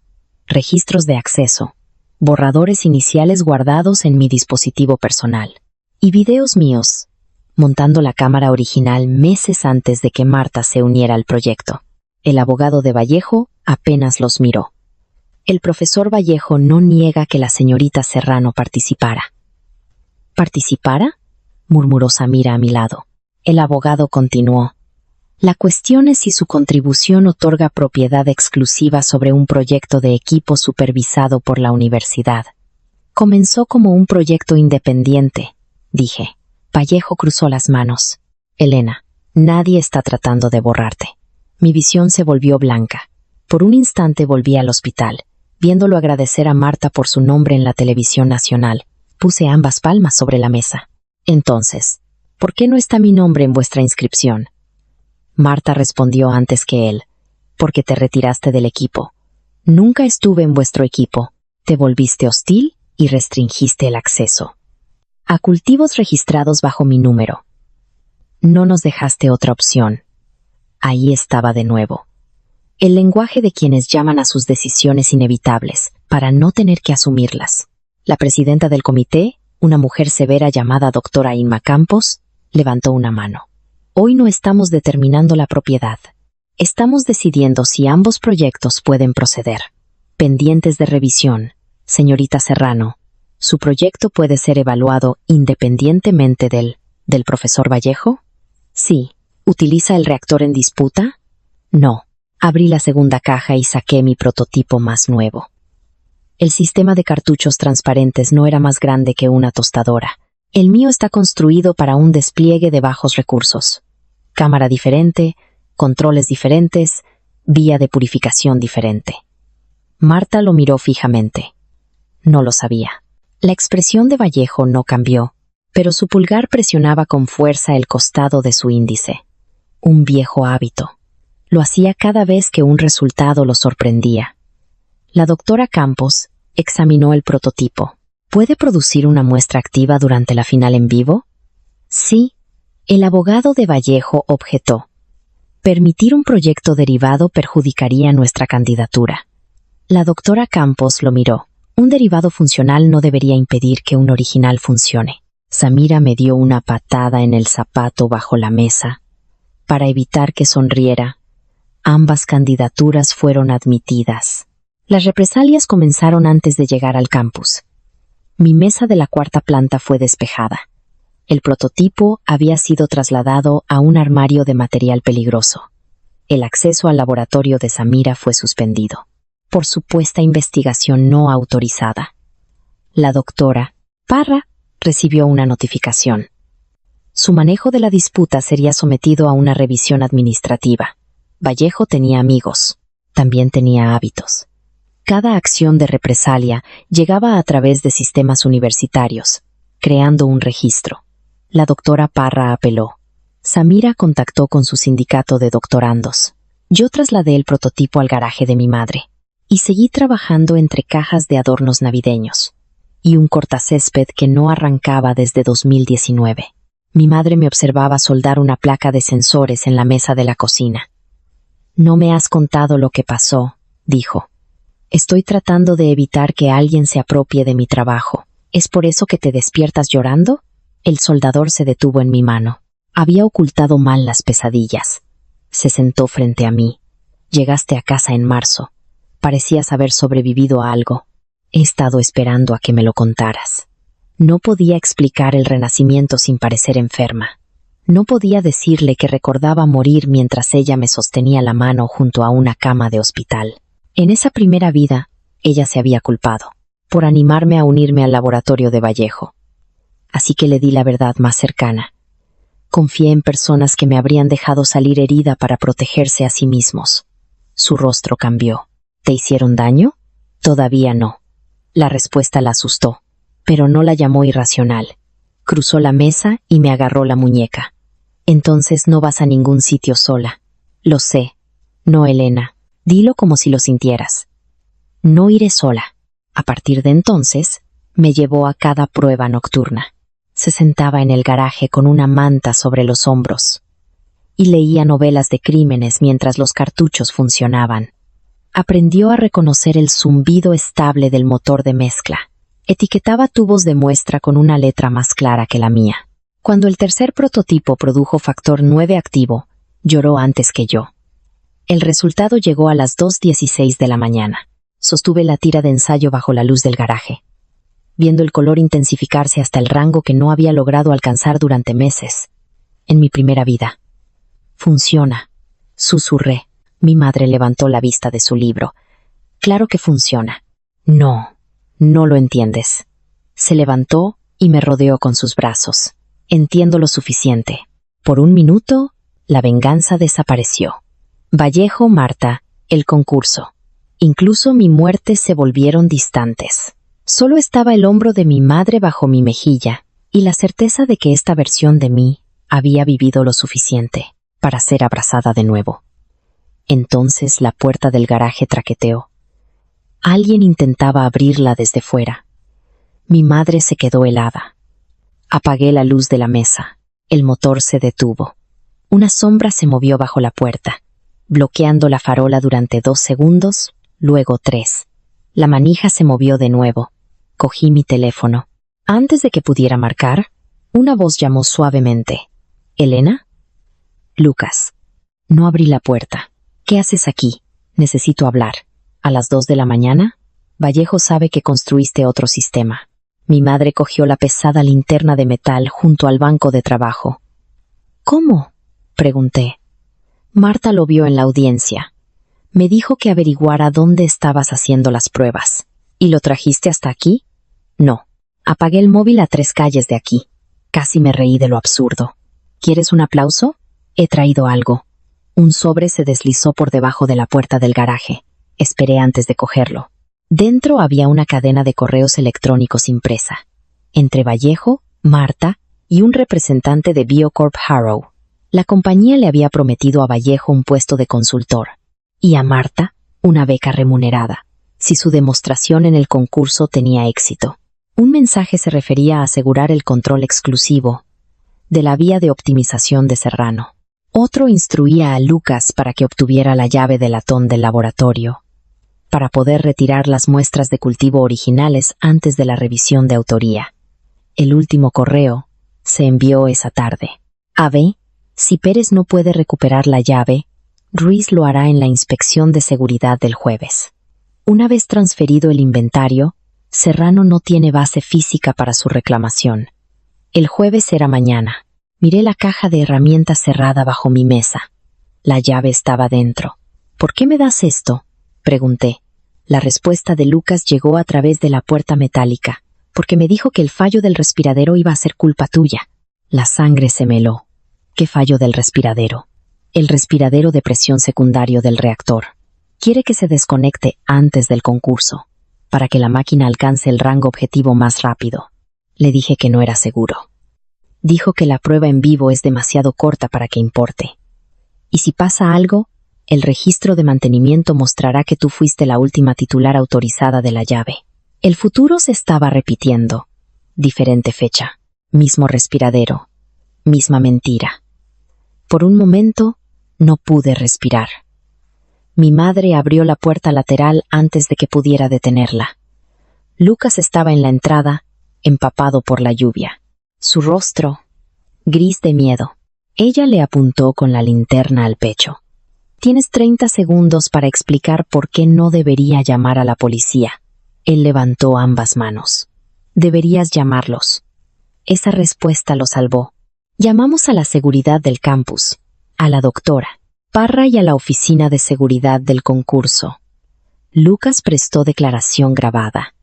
registros de acceso, borradores iniciales guardados en mi dispositivo personal, y videos míos, montando la cámara original meses antes de que Marta se uniera al proyecto. El abogado de Vallejo apenas los miró. El profesor Vallejo no niega que la señorita Serrano participara. ¿Participara?, murmuró Samira a mi lado. El abogado continuó. La cuestión es si su contribución otorga propiedad exclusiva sobre un proyecto de equipo supervisado por la universidad. Comenzó como un proyecto independiente, dije. Vallejo cruzó las manos. Elena, nadie está tratando de borrarte. Mi visión se volvió blanca. Por un instante volví al hospital. Viéndolo agradecer a Marta por su nombre en la televisión nacional, puse ambas palmas sobre la mesa. Entonces, ¿por qué no está mi nombre en vuestra inscripción? Marta respondió antes que él. Porque te retiraste del equipo. Nunca estuve en vuestro equipo. Te volviste hostil y restringiste el acceso a cultivos registrados bajo mi número. No nos dejaste otra opción. Ahí estaba de nuevo. El lenguaje de quienes llaman a sus decisiones inevitables, para no tener que asumirlas. La presidenta del comité, una mujer severa llamada doctora Inma Campos, levantó una mano. Hoy no estamos determinando la propiedad. Estamos decidiendo si ambos proyectos pueden proceder. Pendientes de revisión, señorita Serrano. ¿Su proyecto puede ser evaluado independientemente del profesor Vallejo? Sí. ¿Utiliza el reactor en disputa? No. Abrí la segunda caja y saqué mi prototipo más nuevo. El sistema de cartuchos transparentes no era más grande que una tostadora. El mío está construido para un despliegue de bajos recursos. Cámara diferente, controles diferentes, vía de purificación diferente. Marta lo miró fijamente. No lo sabía. La expresión de Vallejo no cambió, pero su pulgar presionaba con fuerza el costado de su índice. Un viejo hábito. Lo hacía cada vez que un resultado lo sorprendía. La doctora Campos examinó el prototipo. ¿Puede producir una muestra activa durante la final en vivo? Sí. El abogado de Vallejo objetó. Permitir un proyecto derivado perjudicaría nuestra candidatura. La doctora Campos lo miró. Un derivado funcional no debería impedir que un original funcione. Samira me dio una patada en el zapato bajo la mesa. Para evitar que sonriera, ambas candidaturas fueron admitidas. Las represalias comenzaron antes de llegar al campus. Mi mesa de la cuarta planta fue despejada. El prototipo había sido trasladado a un armario de material peligroso. El acceso al laboratorio de Samira fue suspendido por supuesta investigación no autorizada. La doctora Parra recibió una notificación. Su manejo de la disputa sería sometido a una revisión administrativa. Vallejo tenía amigos, también tenía hábitos. Cada acción de represalia llegaba a través de sistemas universitarios, creando un registro. La doctora Parra apeló. Samira contactó con su sindicato de doctorandos. Yo trasladé el prototipo al garaje de mi madre y seguí trabajando entre cajas de adornos navideños y un cortacésped que no arrancaba desde 2019. Mi madre me observaba soldar una placa de sensores en la mesa de la cocina. «No me has contado lo que pasó», dijo. «Estoy tratando de evitar que alguien se apropie de mi trabajo. ¿Es por eso que te despiertas llorando?» El soldador se detuvo en mi mano. Había ocultado mal las pesadillas. Se sentó frente a mí. «Llegaste a casa en marzo. Parecías haber sobrevivido a algo. He estado esperando a que me lo contaras». No podía explicar el renacimiento sin parecer enferma. No podía decirle que recordaba morir mientras ella me sostenía la mano junto a una cama de hospital. En esa primera vida, ella se había culpado por animarme a unirme al laboratorio de Vallejo. Así que le di la verdad más cercana. Confié en personas que me habrían dejado salir herida para protegerse a sí mismos. Su rostro cambió. ¿Te hicieron daño? Todavía no. La respuesta la asustó, pero no la llamó irracional. Cruzó la mesa y me agarró la muñeca. Entonces no vas a ningún sitio sola. Lo sé. No, Elena. Dilo como si lo sintieras. No iré sola. A partir de entonces, me llevó a cada prueba nocturna. Se sentaba en el garaje con una manta sobre los hombros y leía novelas de crímenes mientras los cartuchos funcionaban. Aprendió a reconocer el zumbido estable del motor de mezcla. Etiquetaba tubos de muestra con una letra más clara que la mía. Cuando el tercer prototipo produjo factor 9 activo, lloró antes que yo. El resultado llegó a las 2:16 de la mañana. Sostuve la tira de ensayo bajo la luz del garaje, viendo el color intensificarse hasta el rango que no había logrado alcanzar durante meses. En mi primera vida. «Funciona», susurré. Mi madre levantó la vista de su libro. «Claro que funciona». «No, no lo entiendes». Se levantó y me rodeó con sus brazos. «Entiendo lo suficiente». Por un minuto, la venganza desapareció. Vallejo, Marta, el concurso. Incluso mi muerte se volvieron distantes. Solo estaba el hombro de mi madre bajo mi mejilla y la certeza de que esta versión de mí había vivido lo suficiente para ser abrazada de nuevo. Entonces la puerta del garaje traqueteó. Alguien intentaba abrirla desde fuera. Mi madre se quedó helada. Apagué la luz de la mesa. El motor se detuvo. Una sombra se movió bajo la puerta, bloqueando la farola durante 2 segundos, luego 3. La manija se movió de nuevo. Cogí mi teléfono. Antes de que pudiera marcar, una voz llamó suavemente. «¿Elena?» «Lucas». No abrí la puerta. «¿Qué haces aquí? Necesito hablar». «¿A las 2 de la mañana?» «Vallejo sabe que construiste otro sistema». Mi madre cogió la pesada linterna de metal junto al banco de trabajo. «¿Cómo?», pregunté. Marta lo vio en la audiencia. Me dijo que averiguara dónde estabas haciendo las pruebas. «¿Y lo trajiste hasta aquí?» «No. Apagué el móvil a 3 calles de aquí». Casi me reí de lo absurdo. «¿Quieres un aplauso? He traído algo». Un sobre se deslizó por debajo de la puerta del garaje. Esperé antes de cogerlo. Dentro había una cadena de correos electrónicos impresa. Entre Vallejo, Marta y un representante de Biocorp Harrow. La compañía le había prometido a Vallejo un puesto de consultor y a Marta una beca remunerada, si su demostración en el concurso tenía éxito. Un mensaje se refería a asegurar el control exclusivo de la vía de optimización de Serrano. Otro instruía a Lucas para que obtuviera la llave de latón del laboratorio, para poder retirar las muestras de cultivo originales antes de la revisión de autoría. El último correo se envió esa tarde. A.B. Si Pérez no puede recuperar la llave, Ruiz lo hará en la inspección de seguridad del jueves. Una vez transferido el inventario, Serrano no tiene base física para su reclamación. El jueves será mañana. Miré la caja de herramientas cerrada bajo mi mesa. La llave estaba dentro. ¿Por qué me das esto?, pregunté. La respuesta de Lucas llegó a través de la puerta metálica, porque me dijo que el fallo del respiradero iba a ser culpa tuya. La sangre se me heló. ¿Qué fallo del respiradero? El respiradero de presión secundario del reactor. Quiere que se desconecte antes del concurso, para que la máquina alcance el rango objetivo más rápido. Le dije que no era seguro. Dijo que la prueba en vivo es demasiado corta para que importe. Y si pasa algo, el registro de mantenimiento mostrará que tú fuiste la última titular autorizada de la llave. El futuro se estaba repitiendo. Diferente fecha, mismo respiradero, misma mentira. Por un momento, no pude respirar. Mi madre abrió la puerta lateral antes de que pudiera detenerla. Lucas estaba en la entrada, empapado por la lluvia. Su rostro, gris de miedo. Ella le apuntó con la linterna al pecho. Tienes 30 segundos para explicar por qué no debería llamar a la policía. Él levantó ambas manos. Deberías llamarlos. Esa respuesta lo salvó. Llamamos a la seguridad del campus, a la doctora Parra y a la oficina de seguridad del concurso. Lucas prestó declaración grabada.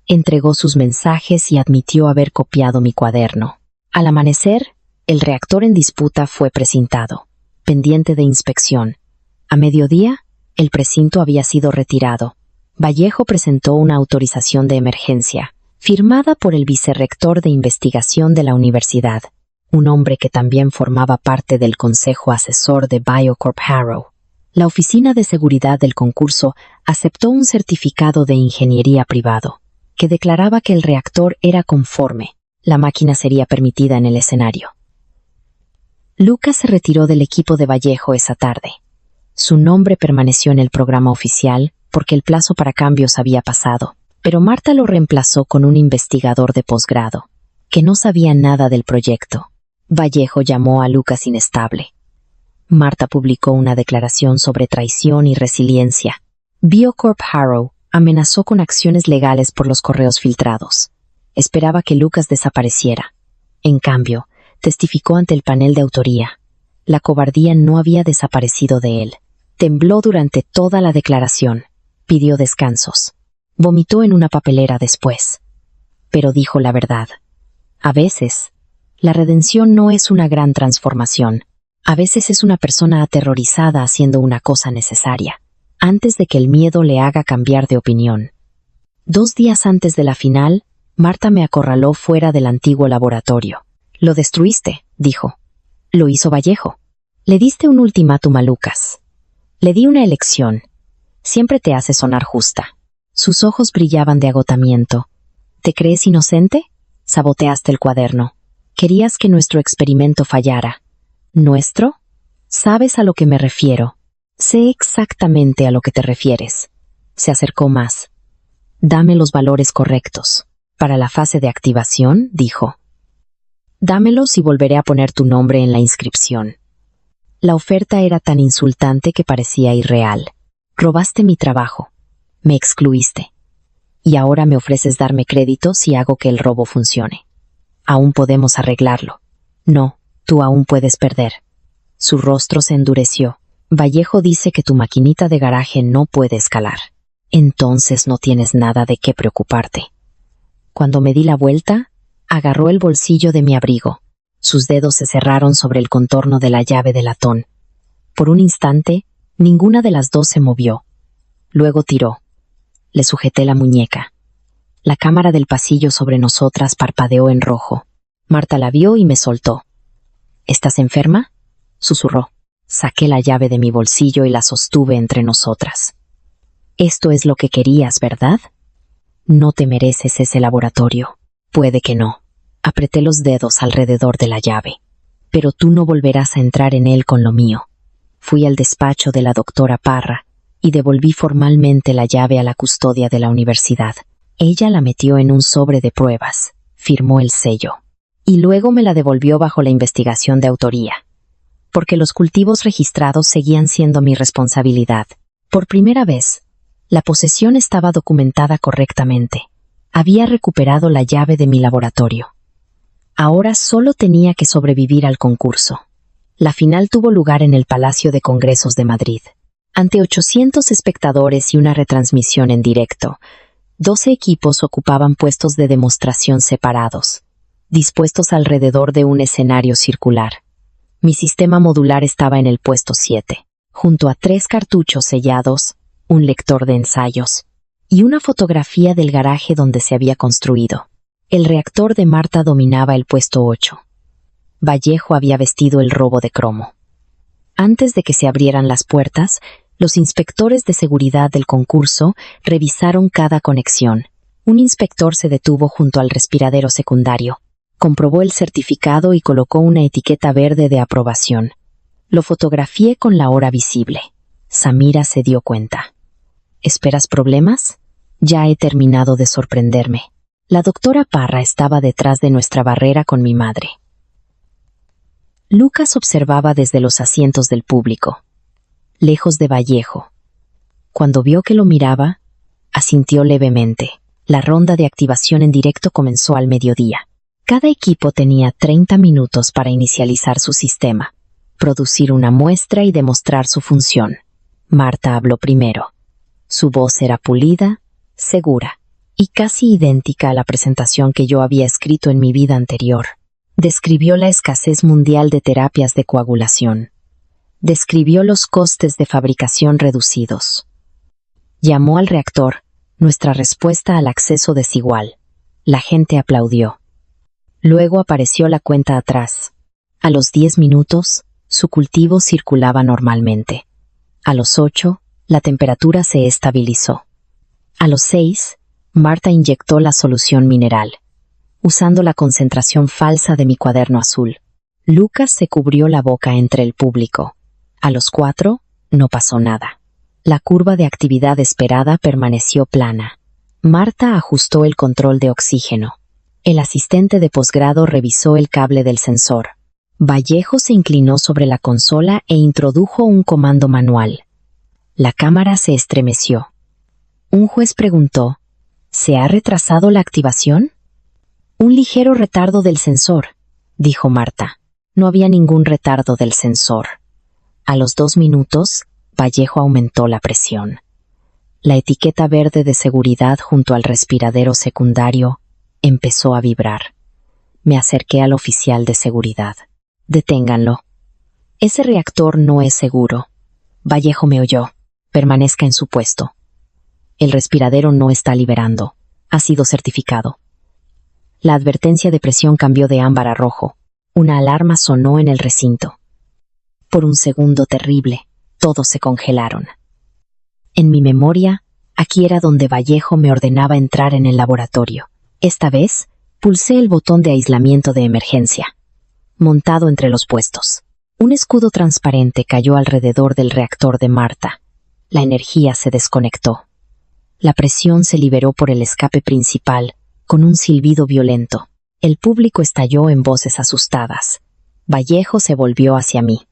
Entregó sus mensajes y admitió haber copiado mi cuaderno. Al amanecer, el reactor en disputa fue precintado, pendiente de inspección. A mediodía, el precinto había sido retirado. Vallejo presentó una autorización de emergencia, firmada por el vicerrector de investigación de la universidad, un hombre que también formaba parte del consejo asesor de Biocorp Harrow. La oficina de seguridad del concurso aceptó un certificado de ingeniería privado, que declaraba que el reactor era conforme. La máquina sería permitida en el escenario. Lucas se retiró del equipo de Vallejo esa tarde. Su nombre permaneció en el programa oficial porque el plazo para cambios había pasado, pero Marta lo reemplazó con un investigador de posgrado, que no sabía nada del proyecto. Vallejo llamó a Lucas inestable. Marta publicó una declaración sobre traición y resiliencia. Biocorp Harrow amenazó con acciones legales por los correos filtrados. Esperaba que Lucas desapareciera. En cambio, testificó ante el panel de autoría. La cobardía no había desaparecido de él. Tembló durante toda la declaración. Pidió descansos. Vomitó en una papelera después. Pero dijo la verdad. A veces, la redención no es una gran transformación. A veces es una persona aterrorizada haciendo una cosa necesaria, antes de que el miedo le haga cambiar de opinión. 2 días antes de la final, Marta me acorraló fuera del antiguo laboratorio. «Lo destruiste», dijo. «Lo hizo Vallejo. Le diste un ultimátum a Lucas. Le di una elección. Siempre te hace sonar justa». Sus ojos brillaban de agotamiento. «¿Te crees inocente? Saboteaste el cuaderno. Querías que nuestro experimento fallara». «¿Nuestro? ¿Sabes a lo que me refiero?» «Sé exactamente a lo que te refieres». Se acercó más. «Dame los valores correctos. Para la fase de activación», dijo. «Dámelos y volveré a poner tu nombre en la inscripción». La oferta era tan insultante que parecía irreal. «Robaste mi trabajo. Me excluiste. Y ahora me ofreces darme crédito si hago que el robo funcione. Aún podemos arreglarlo». «No, tú aún puedes perder». Su rostro se endureció. «Vallejo dice que tu maquinita de garaje no puede escalar. Entonces no tienes nada de qué preocuparte». Cuando me di la vuelta, agarró el bolsillo de mi abrigo. Sus dedos se cerraron sobre el contorno de la llave de latón. Por un instante, ninguna de las dos se movió. Luego tiró. Le sujeté la muñeca. La cámara del pasillo sobre nosotras parpadeó en rojo. Marta la vio y me soltó. ¿Estás enferma?, susurró. Saqué la llave de mi bolsillo y la sostuve entre nosotras. Esto es lo que querías, ¿verdad? No te mereces ese laboratorio. Puede que no. Apreté los dedos alrededor de la llave. Pero tú no volverás a entrar en él con lo mío. Fui al despacho de la doctora Parra y devolví formalmente la llave a la custodia de la universidad. Ella la metió en un sobre de pruebas, firmó el sello, y luego me la devolvió bajo la investigación de autoría. Porque los cultivos registrados seguían siendo mi responsabilidad. Por primera vez, la posesión estaba documentada correctamente. Había recuperado la llave de mi laboratorio. Ahora solo tenía que sobrevivir al concurso. La final tuvo lugar en el Palacio de Congresos de Madrid. Ante 800 espectadores y una retransmisión en directo, 12 equipos ocupaban puestos de demostración separados, dispuestos alrededor de un escenario circular. Mi sistema modular estaba en el puesto 7, junto a 3 cartuchos sellados, un lector de ensayos y una fotografía del garaje donde se había construido. El reactor de Marta dominaba el puesto 8. Vallejo había vestido el robo de cromo. Antes de que se abrieran las puertas, los inspectores de seguridad del concurso revisaron cada conexión. Un inspector se detuvo junto al respiradero secundario, comprobó el certificado y colocó una etiqueta verde de aprobación. Lo fotografié con la hora visible. Samira se dio cuenta. ¿Esperas problemas? Ya he terminado de sorprenderme. La doctora Parra estaba detrás de nuestra barrera con mi madre. Lucas observaba desde los asientos del público, lejos de Vallejo. Cuando vio que lo miraba, asintió levemente. La ronda de activación en directo comenzó al mediodía. Cada equipo tenía 30 minutos para inicializar su sistema, producir una muestra y demostrar su función. Marta habló primero. Su voz era pulida, segura, y casi idéntica a la presentación que yo había escrito en mi vida anterior. Describió la escasez mundial de terapias de coagulación. Describió los costes de fabricación reducidos. Llamó al reactor, nuestra respuesta al acceso desigual. La gente aplaudió. Luego apareció la cuenta atrás. A los 10 minutos, su cultivo circulaba normalmente. A los 8, la temperatura se estabilizó. A los 6, Marta inyectó la solución mineral, usando la concentración falsa de mi cuaderno azul. Lucas se cubrió la boca entre el público. A los 4, no pasó nada. La curva de actividad esperada permaneció plana. Marta ajustó el control de oxígeno. El asistente de posgrado revisó el cable del sensor. Vallejo se inclinó sobre la consola e introdujo un comando manual. La cámara se estremeció. Un juez preguntó, ¿se ha retrasado la activación? Un ligero retardo del sensor, dijo Marta. No había ningún retardo del sensor. A los 2 minutos, Vallejo aumentó la presión. La etiqueta verde de seguridad junto al respiradero secundario empezó a vibrar. Me acerqué al oficial de seguridad. Deténganlo. Ese reactor no es seguro. Vallejo me oyó. Permanezca en su puesto. El respiradero no está liberando. Ha sido certificado. La advertencia de presión cambió de ámbar a rojo. Una alarma sonó en el recinto. Por un segundo terrible, todos se congelaron. En mi memoria, aquí era donde Vallejo me ordenaba entrar en el laboratorio. Esta vez, pulsé el botón de aislamiento de emergencia. Montado entre los puestos. Un escudo transparente cayó alrededor del reactor de Marta. La energía se desconectó. La presión se liberó por el escape principal, con un silbido violento. El público estalló en voces asustadas. Vallejo se volvió hacia mí.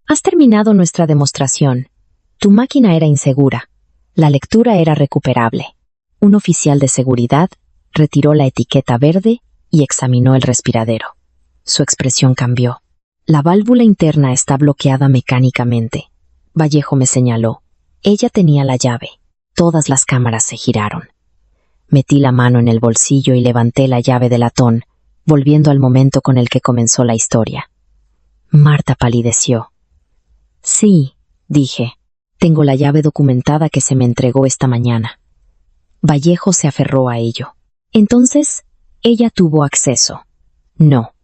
Has terminado nuestra demostración. Tu máquina era insegura. La lectura era recuperable. Un oficial de seguridad retiró la etiqueta verde y examinó el respiradero. Su expresión cambió. La válvula interna está bloqueada mecánicamente. Vallejo me señaló. Ella tenía la llave. Todas las cámaras se giraron. Metí la mano en el bolsillo y levanté la llave de latón, volviendo al momento con el que comenzó la historia. Marta palideció. Sí, dije. Tengo la llave documentada que se me entregó esta mañana. Vallejo se aferró a ello. Entonces, ella tuvo acceso. No.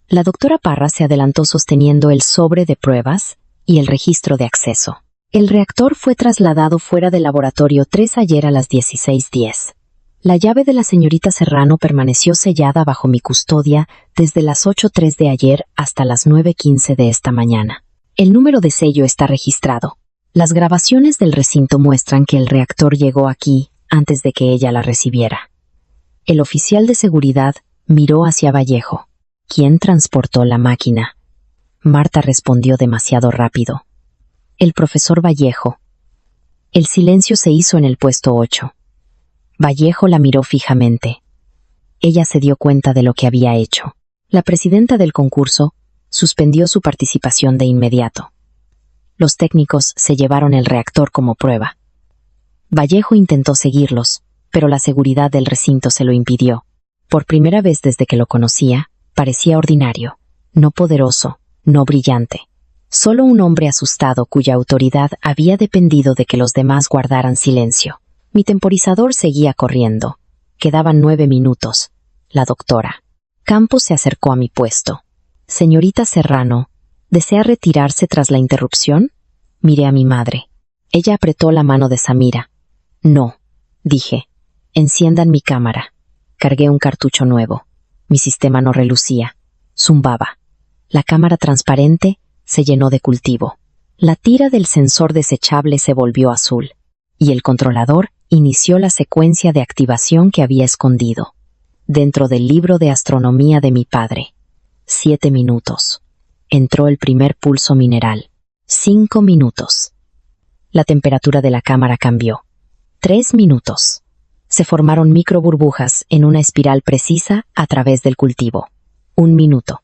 La doctora Parra se adelantó sosteniendo el sobre de pruebas y el registro de acceso. El reactor fue trasladado fuera del laboratorio 3 ayer a las 16:10. La llave de la señorita Serrano permaneció sellada bajo mi custodia desde las 8:03 de ayer hasta las 9:15 de esta mañana. El número de sello está registrado. Las grabaciones del recinto muestran que el reactor llegó aquí antes de que ella la recibiera. El oficial de seguridad miró hacia Vallejo. ¿Quién transportó la máquina? Marta respondió demasiado rápido. El profesor Vallejo. El silencio se hizo en el puesto 8. Vallejo la miró fijamente. Ella se dio cuenta de lo que había hecho. La presidenta del concurso suspendió su participación de inmediato. Los técnicos se llevaron el reactor como prueba. Vallejo intentó seguirlos, pero la seguridad del recinto se lo impidió. Por primera vez desde que lo conocía, parecía ordinario, no poderoso, no brillante. Solo un hombre asustado cuya autoridad había dependido de que los demás guardaran silencio. Mi temporizador seguía corriendo. Quedaban 9 minutos. La doctora Campos se acercó a mi puesto. Señorita Serrano, ¿desea retirarse tras la interrupción? Miré a mi madre. Ella apretó la mano de Samira. No, dije. Enciendan mi cámara. Cargué un cartucho nuevo. Mi sistema no relucía. Zumbaba. La cámara transparente se llenó de cultivo. La tira del sensor desechable se volvió azul. Y el controlador inició la secuencia de activación que había escondido. Dentro del libro de astronomía de mi padre. 7 minutos. Entró el primer pulso mineral. 5 minutos. La temperatura de la cámara cambió. 3 minutos. Se formaron microburbujas en una espiral precisa a través del cultivo. 1 minuto.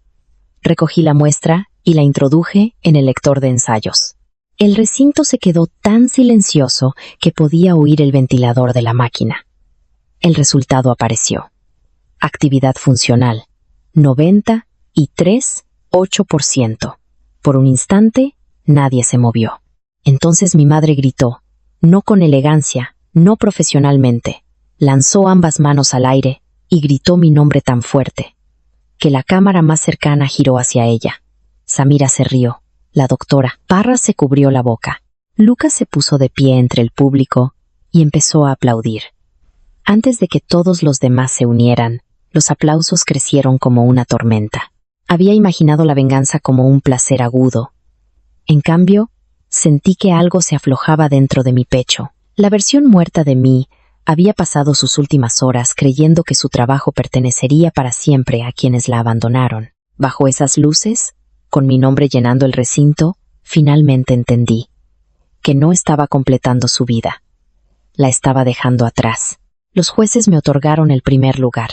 Recogí la muestra y la introduje en el lector de ensayos. El recinto se quedó tan silencioso que podía oír el ventilador de la máquina. El resultado apareció. Actividad funcional. 93,8%. Por un instante, nadie se movió. Entonces mi madre gritó, no con elegancia, no profesionalmente. Lanzó ambas manos al aire y gritó mi nombre tan fuerte que la cámara más cercana giró hacia ella. Samira se rió. La doctora Parra se cubrió la boca. Lucas se puso de pie entre el público y empezó a aplaudir. Antes de que todos los demás se unieran, los aplausos crecieron como una tormenta. Había imaginado la venganza como un placer agudo. En cambio, sentí que algo se aflojaba dentro de mi pecho. La versión muerta de mí había pasado sus últimas horas creyendo que su trabajo pertenecería para siempre a quienes la abandonaron. Bajo esas luces, con mi nombre llenando el recinto, finalmente entendí que no estaba completando su vida. La estaba dejando atrás. Los jueces me otorgaron el primer lugar.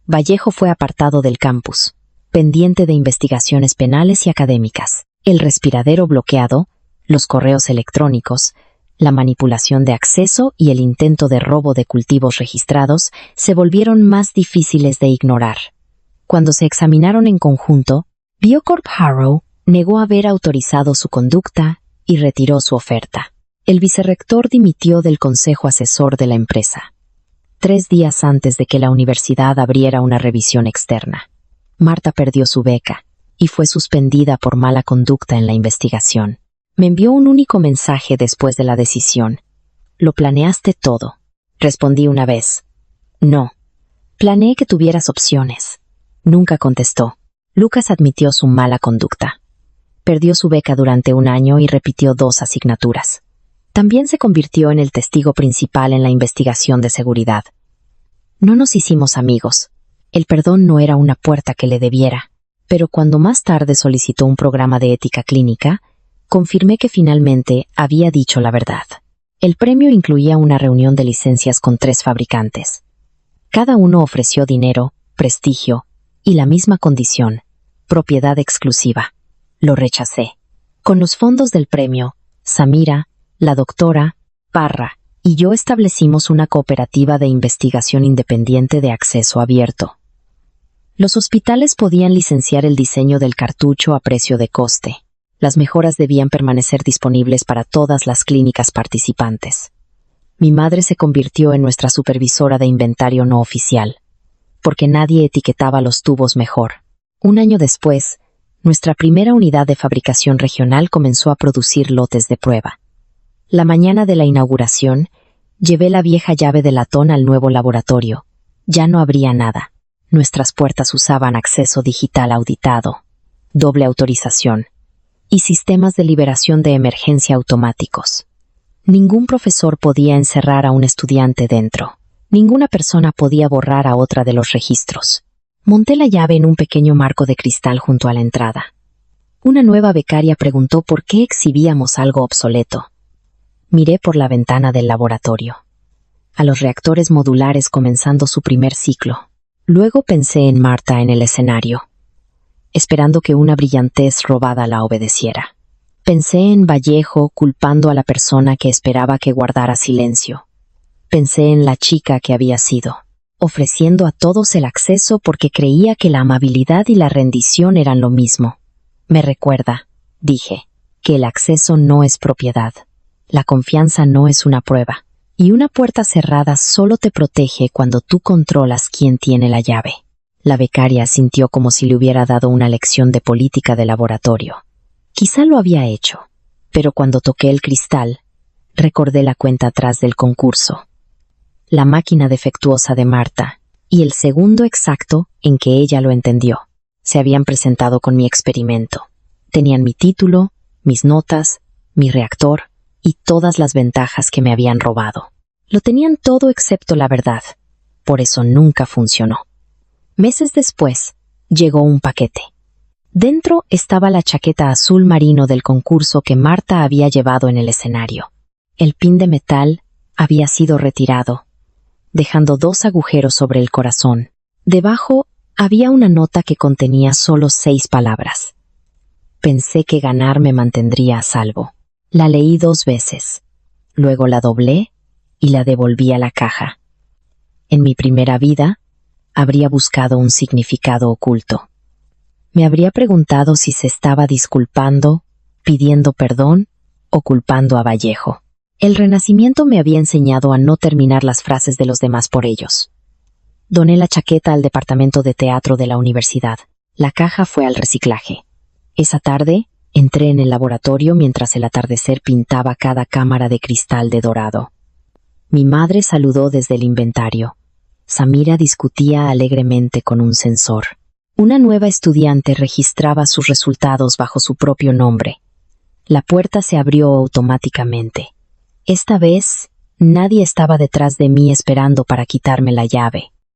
Vallejo fue apartado del campus, pendiente de investigaciones penales y académicas. El respiradero bloqueado, los correos electrónicos, la manipulación de acceso y el intento de robo de cultivos registrados se volvieron más difíciles de ignorar. Cuando se examinaron en conjunto, Biocorp Harrow negó haber autorizado su conducta y retiró su oferta. El vicerrector dimitió del consejo asesor de la empresa, 3 días antes de que la universidad abriera una revisión externa. Marta perdió su beca y fue suspendida por mala conducta en la investigación. Me envió un único mensaje después de la decisión. «¿Lo planeaste todo?» Respondí una vez. «No. Planeé que tuvieras opciones». Nunca contestó. Lucas admitió su mala conducta. Perdió su beca durante 1 año y repitió 2 asignaturas. También se convirtió en el testigo principal en la investigación de seguridad. No nos hicimos amigos. El perdón no era una puerta que le debiera. Pero cuando más tarde solicitó un programa de ética clínica, confirmé que finalmente había dicho la verdad. El premio incluía una reunión de licencias con 3 fabricantes. Cada uno ofreció dinero, prestigio y la misma condición, propiedad exclusiva. Lo rechacé. Con los fondos del premio, Samira, la doctora Parra y yo establecimos una cooperativa de investigación independiente de acceso abierto. Los hospitales podían licenciar el diseño del cartucho a precio de coste. Las mejoras debían permanecer disponibles para todas las clínicas participantes. Mi madre se convirtió en nuestra supervisora de inventario no oficial, porque nadie etiquetaba los tubos mejor. Un año después, nuestra primera unidad de fabricación regional comenzó a producir lotes de prueba. La mañana de la inauguración, llevé la vieja llave de latón al nuevo laboratorio. Ya no habría nada. Nuestras puertas usaban acceso digital auditado, doble autorización y sistemas de liberación de emergencia automáticos. Ningún profesor podía encerrar a un estudiante dentro. Ninguna persona podía borrar a otra de los registros. Monté la llave en un pequeño marco de cristal junto a la entrada. Una nueva becaria preguntó por qué exhibíamos algo obsoleto. Miré por la ventana del laboratorio. A los reactores modulares comenzando su primer ciclo. Luego pensé en Marta en el escenario, esperando que una brillantez robada la obedeciera. Pensé en Vallejo culpando a la persona que esperaba que guardara silencio. Pensé en la chica que había sido, ofreciendo a todos el acceso porque creía que la amabilidad y la rendición eran lo mismo. Me recuerda, dije, que el acceso no es propiedad. La confianza no es una prueba. Y una puerta cerrada solo te protege cuando tú controlas quién tiene la llave. La becaria sintió como si le hubiera dado una lección de política de laboratorio. Quizá lo había hecho, pero cuando toqué el cristal, recordé la cuenta atrás del concurso. La máquina defectuosa de Marta, y el segundo exacto en que ella lo entendió. Se habían presentado con mi experimento. Tenían mi título, mis notas, mi reactor, y todas las ventajas que me habían robado. Lo tenían todo excepto la verdad. Por eso nunca funcionó. Meses después, llegó un paquete. Dentro estaba la chaqueta azul marino del concurso que Marta había llevado en el escenario. El pin de metal había sido retirado, dejando 2 agujeros sobre el corazón. Debajo había una nota que contenía solo 6 palabras. Pensé que ganar me mantendría a salvo. La leí 2 veces, luego la doblé y la devolví a la caja. En mi primera vida, habría buscado un significado oculto. Me habría preguntado si se estaba disculpando, pidiendo perdón o culpando a Vallejo. El Renacimiento me había enseñado a no terminar las frases de los demás por ellos. Doné la chaqueta al departamento de teatro de la universidad. La caja fue al reciclaje. Esa tarde, entré en el laboratorio mientras el atardecer pintaba cada cámara de cristal de dorado. Mi madre saludó desde el inventario. Samira discutía alegremente con un sensor. Una nueva estudiante registraba sus resultados bajo su propio nombre. La puerta se abrió automáticamente. Esta vez, nadie estaba detrás de mí esperando para quitarme la llave.